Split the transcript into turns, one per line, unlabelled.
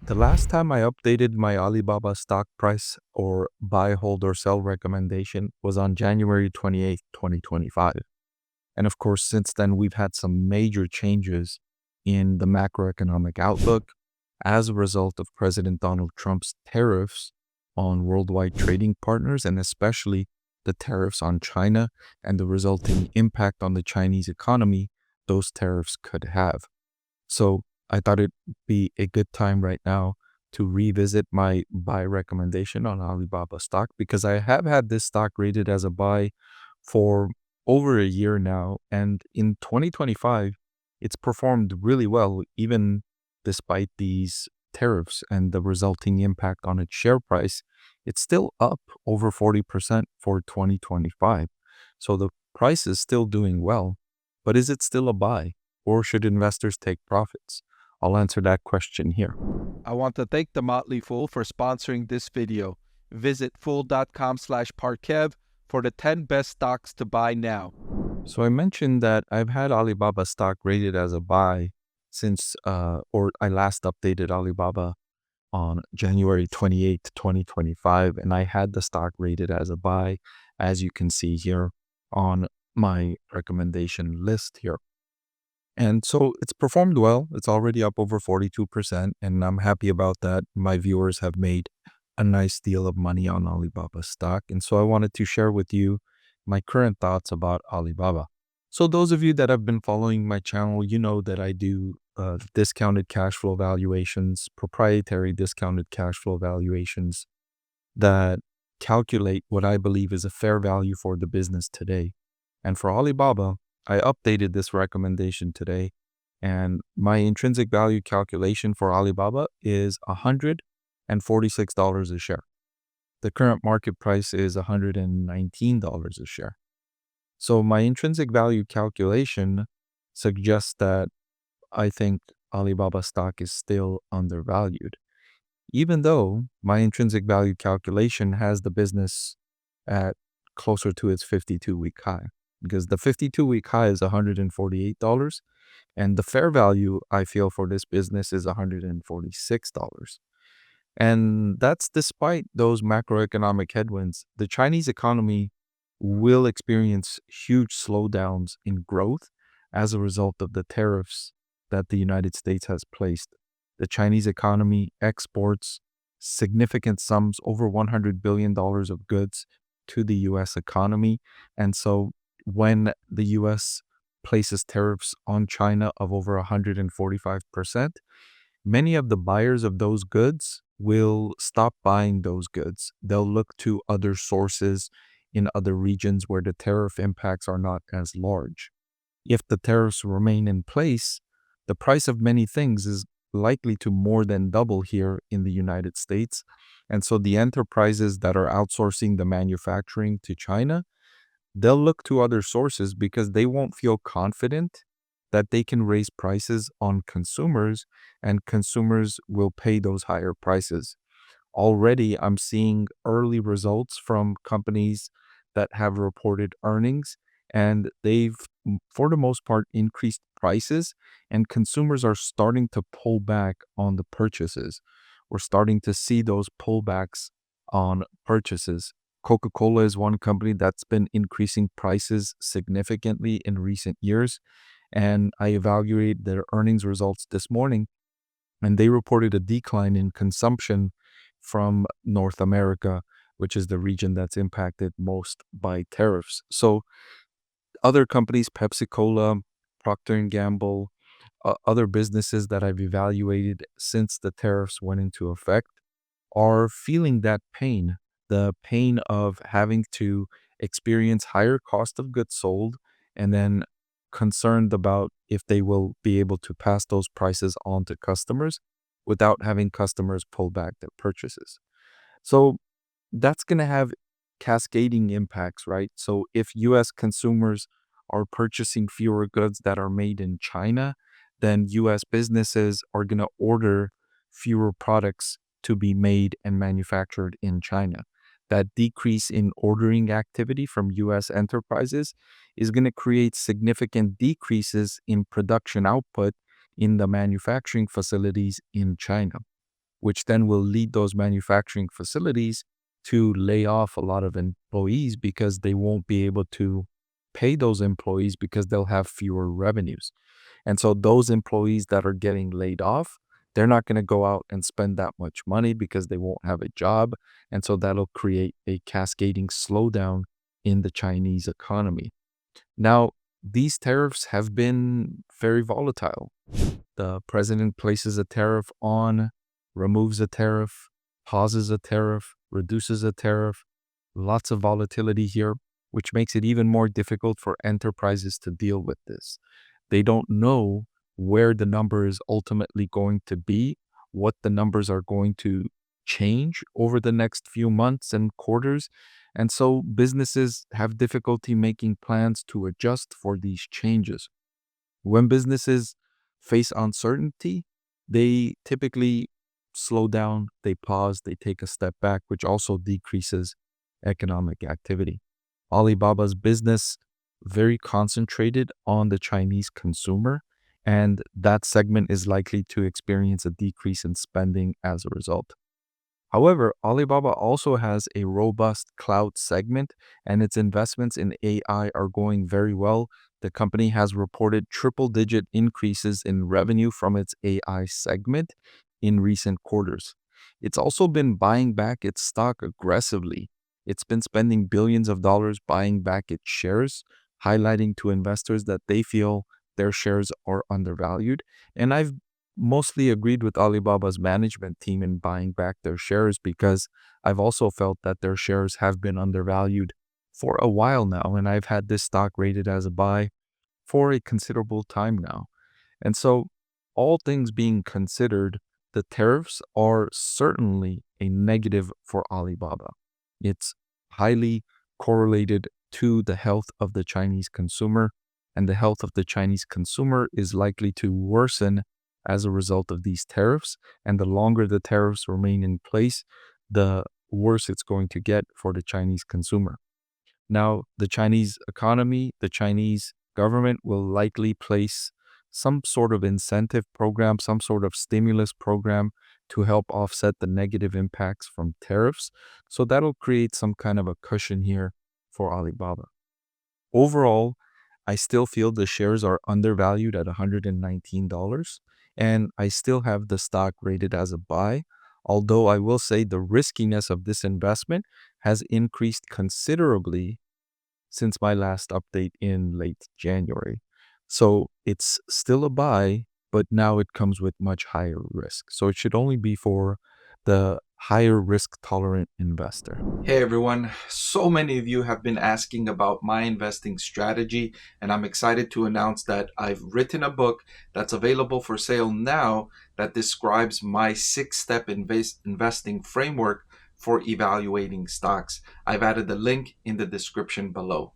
The last time I updated my Alibaba stock price or buy, hold, or sell recommendation was on January 28th, 2025. And of course, since then, we've had some major changes in the macroeconomic outlook as a result of President Donald Trump's tariffs on worldwide trading partners, and especially the tariffs on China and the resulting impact on the Chinese economy those tariffs could have. So I thought it'd be a good time right now to revisit my buy recommendation on Alibaba stock because I have had this stock rated as a buy for over a year now. And in 2025, it's performed really well, even despite these tariffs and the resulting impact on its share price. It's still up over 40% for 2025. So the price is still doing well, but is it still a buy? Or should investors take profits? I'll answer that question here.
I want to thank the Motley Fool for sponsoring this video. Visit fool.com/Parkev for the 10 best stocks to buy now.
So I mentioned that I've had Alibaba stock rated as a buy since, or I last updated Alibaba on January 28th, 2025, and I had the stock rated as a buy, as you can see here on my recommendation list here. And so it's performed well. It's already up over 42%, and I'm happy about that. My viewers have made a nice deal of money on Alibaba stock. And so I wanted to share with you my current thoughts about Alibaba. So those of you that have been following my channel, you know that I do discounted cash flow valuations, proprietary discounted cash flow valuations that calculate what I believe is a fair value for the business today. And for Alibaba, I updated this recommendation today, and my intrinsic value calculation for Alibaba is $146 a share. The current market price is $119 a share. So my intrinsic value calculation suggests that I think Alibaba stock is still undervalued, even though my intrinsic value calculation has the business at closer to its 52-week high, because the 52-week high is $148, and the fair value I feel for this business is $146. And that's despite those macroeconomic headwinds. The Chinese economy will experience huge slowdowns in growth as a result of the tariffs that the United States has placed. The Chinese economy exports significant sums, over $100 billion of goods to the US economy. And so when the US places tariffs on China of over 145%, many of the buyers of those goods will stop buying those goods. They'll look to other sources in other regions where the tariff impacts are not as large. If the tariffs remain in place, the price of many things is likely to more than double here in the United States. And so the enterprises that are outsourcing the manufacturing to China, they'll look to other sources because they won't feel confident that they can raise prices on consumers and consumers will pay those higher prices. Already, I'm seeing early results from companies that have reported earnings, and they've, for the most part, increased prices, and consumers are starting to pull back on the purchases. We're starting to see those pullbacks on purchases. Coca-Cola is one company that's been increasing prices significantly in recent years, and I evaluated their earnings results this morning, and they reported a decline in consumption from North America, which is the region that's impacted most by tariffs. So other companies, Pepsi-Cola, Procter and Gamble, other businesses that I've evaluated since the tariffs went into effect are feeling that pain, the pain of having to experience higher cost of goods sold and then concerned about if they will be able to pass those prices on to customers without having customers pull back their purchases. So that's going to have cascading impacts, right? So if US consumers are purchasing fewer goods that are made in China, then US businesses are going to order fewer products to be made and manufactured in China. That decrease in ordering activity from US enterprises is going to create significant decreases in production output in the manufacturing facilities in China. which then will lead those manufacturing facilities to lay off a lot of employees because they won't be able to pay those employees because they'll have fewer revenues. And so those employees that are getting laid off, they're not going to go out and spend that much money because they won't have a job. And so that'll create a cascading slowdown in the Chinese economy. Now, these tariffs have been very volatile. The president places a tariff on, removes a tariff, pauses a tariff, reduces a tariff. Lots of volatility here, which makes it even more difficult for enterprises to deal with this. They don't know where the number is ultimately going to be, what the numbers are going to change over the next few months and quarters. And so businesses have difficulty making plans to adjust for these changes. When businesses face uncertainty, they typically slow down, they pause, they take a step back, which also decreases economic activity. Alibaba's business very concentrated on the Chinese consumer, and that segment is likely to experience a decrease in spending as a result. However, Alibaba also has a robust cloud segment, and its investments in AI are going very well. The company has reported triple-digit increases in revenue from its AI segment in recent quarters. It's also been buying back its stock aggressively. It's been spending billions of dollars buying back its shares, highlighting to investors that they feel their shares are undervalued. And I've mostly agreed with Alibaba's management team in buying back their shares because I've also felt that their shares have been undervalued for a while now, and I've had this stock rated as a buy for a considerable time now. And so, all things being considered, the tariffs are certainly a negative for Alibaba. It's highly correlated to the health of the Chinese consumer, and the health of the Chinese consumer is likely to worsen as a result of these tariffs. And the longer the tariffs remain in place, the worse it's going to get for the Chinese consumer. Now, the Chinese economy, the Chinese government will likely place some sort of incentive program, some sort of stimulus program to help offset the negative impacts from tariffs. So that'll create some kind of a cushion here for Alibaba. Overall, I still feel the shares are undervalued at $119, and I still have the stock rated as a buy. Although I will say the riskiness of this investment has increased considerably since my last update in late January. So it's still a buy, but now it comes with much higher risk. So it should only be for the higher risk tolerant investor. Hey everyone, so many of you have been asking about my investing strategy, and I'm excited to announce that I've written a book that's available for sale now that describes my 6-step investing framework for evaluating stocks. I've added the link in the description below.